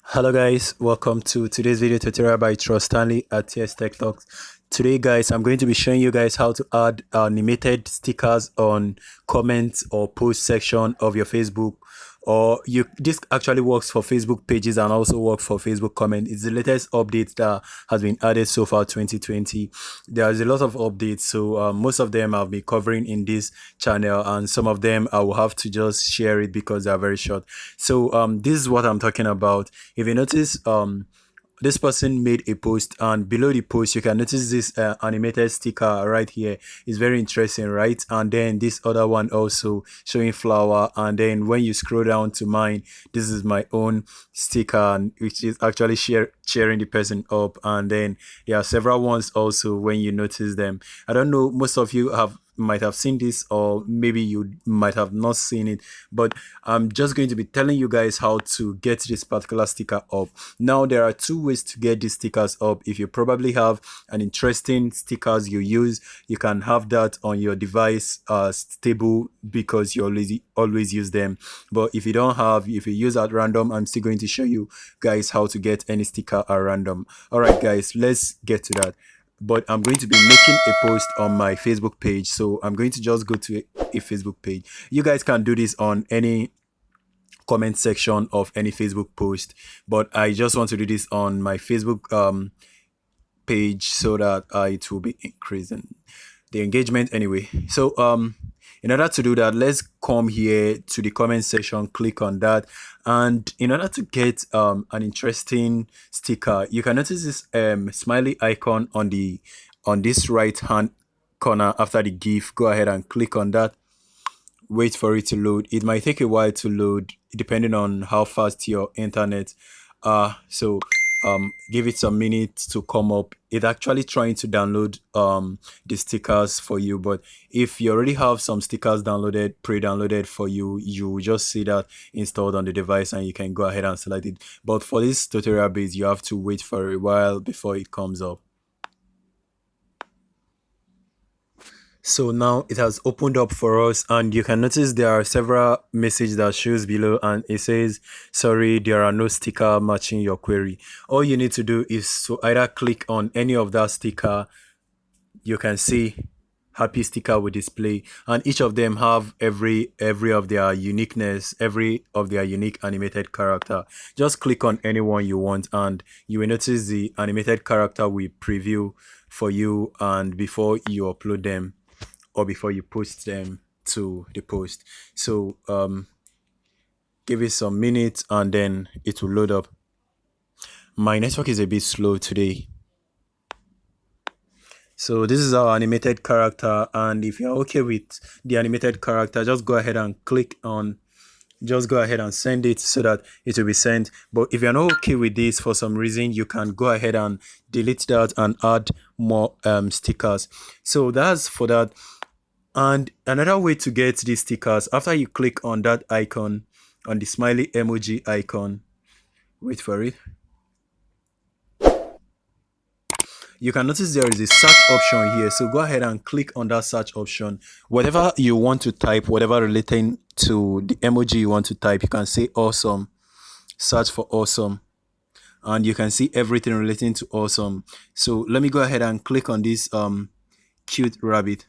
Hello guys, welcome to today's video tutorial by Trust Stanley at TS Tech Talks. Today guys, I'm going to be showing you guys how to add animated stickers on comments or post section of your Facebook, or you this actually works for Facebook pages and also works for Facebook comment. It's the latest update that has been added so far 2020. There's a lot of updates, so most of them I'll be covering in this channel, and some of them I will have to just share it because they are very short. So this is what I'm talking about. If you notice, this person made a post, and below the post you can notice this animated sticker right here. It's very interesting, right? And then this other one also showing flower, and then when you scroll down to mine, this is my own sticker, which is actually cheering the person up. And then there are several ones also when you notice them. I don't know, most of you have might have seen this, or maybe you might have not seen it, but I'm just going to be telling you guys how to get this particular sticker up. Now there are two ways to get these stickers up. If you probably have an interesting stickers you use, you can have that on your device stable because you always use them. But if you don't have, if you use at random, I'm still going to show you guys how to get any sticker at random. All right guys, let's get to that. But I'm going to be making a post on my Facebook page, so I'm going to just go to a Facebook page. You guys can do this on any comment section of any Facebook post, but I just want to do this on my Facebook page so that it will be increasing the engagement anyway. So in order to do that, let's come here to the comment section, click on that, and in order to get an interesting sticker, you can notice this smiley icon on this right hand corner after the GIF. Go ahead and click on that. Wait for it to load. It might take a while to load depending on how fast your internet. So give it some minutes to come up. It's actually trying to download the stickers for you, but if you already have some stickers downloaded, pre-downloaded for you, you will just see that installed on the device and you can go ahead and select it. But for this tutorial base, you have to wait for a while before it comes up. So now it has opened up for us, and you can notice there are several messages that shows below, and it says, sorry, there are no sticker matching your query. All you need to do is to either click on any of that sticker. You can see happy sticker will display, and each of them have every of their uniqueness, every of their unique animated character. Just click on any one you want, and you will notice the animated character will preview for you, and before you upload them or before you post them to the post. So give it some minutes and then it will load up. My network is a bit slow today. So this is our animated character, and if you're okay with the animated character, just go ahead and click on, just go ahead and send it so that it will be sent. But if you're not okay with this for some reason, you can go ahead and delete that and add more stickers. So that's for that. And another way to get these stickers, after you click on that icon, on the smiley emoji icon, wait for it, you can notice there is a search option here. So go ahead and click on that search option. Whatever you want to type, whatever relating to the emoji you want to type, you can say awesome, search for awesome, and you can see everything relating to awesome. So let me go ahead and click on this cute rabbit.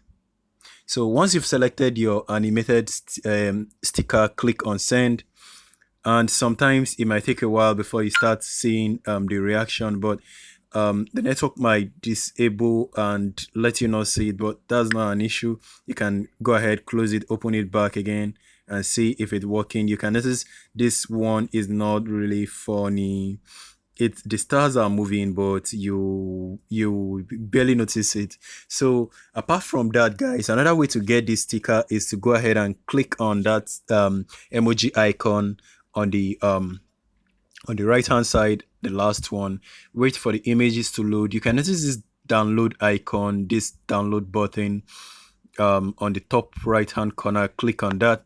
So once you've selected your animated sticker, click on send, and sometimes it might take a while before you start seeing the reaction, but the network might disable and let you not see it, but that's not an issue. You can go ahead, close it, open it back again and see if it's working. You can notice this one is not really funny. The stars are moving, but you barely notice it. So apart from that guys, another way to get this sticker is to go ahead and click on that emoji icon on the right hand side, the last one. Wait for the images to load. You can notice this download icon, this download button on the top right hand corner. Click on that,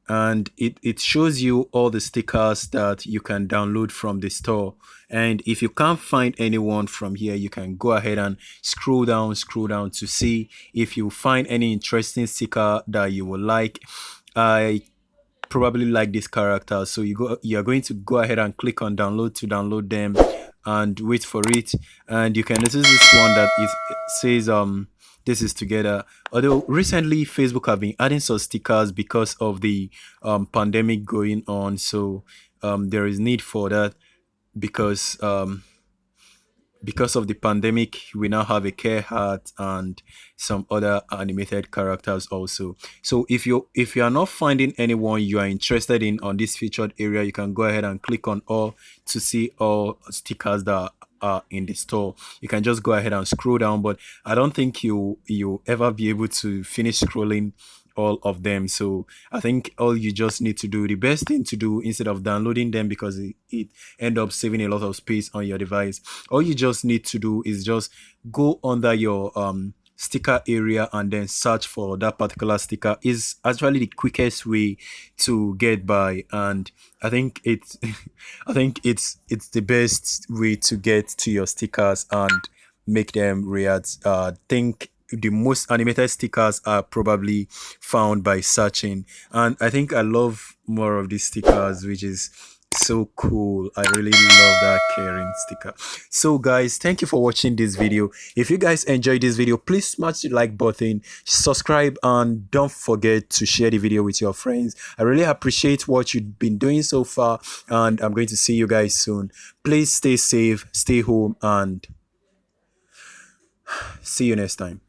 and it shows you all the stickers that you can download from the store. And if you can't find anyone from here, you can go ahead and scroll down to see if you find any interesting sticker that you would like. I probably like this character, so you're going to go ahead and click on download to download them and wait for it. And you can notice this one that is it says this is together. Although recently Facebook have been adding some stickers because of the pandemic going on, so there is need for that because of the pandemic. We now have a care heart and some other animated characters also. So if you are not finding anyone you are interested in on this featured area, you can go ahead and click on all to see all stickers that are in the store. You can just go ahead and scroll down, but I don't think you ever be able to finish scrolling all of them. So I think all you just need to do, the best thing to do instead of downloading them, because it end up saving a lot of space on your device, all you just need to do is just go under your sticker area and then search for that particular sticker. Is actually the quickest way to get by, and I think it's I think it's the best way to get to your stickers and make them react. Think the most animated stickers are probably found by searching, and I think I love more of these stickers, which is so cool. I really love that caring sticker. So guys, thank you for watching this video. If you guys enjoyed this video, please smash the like button, subscribe, and don't forget to share the video with your friends. I really appreciate what you've been doing so far, and I'm going to see you guys soon. Please stay safe, stay home, and see you next time.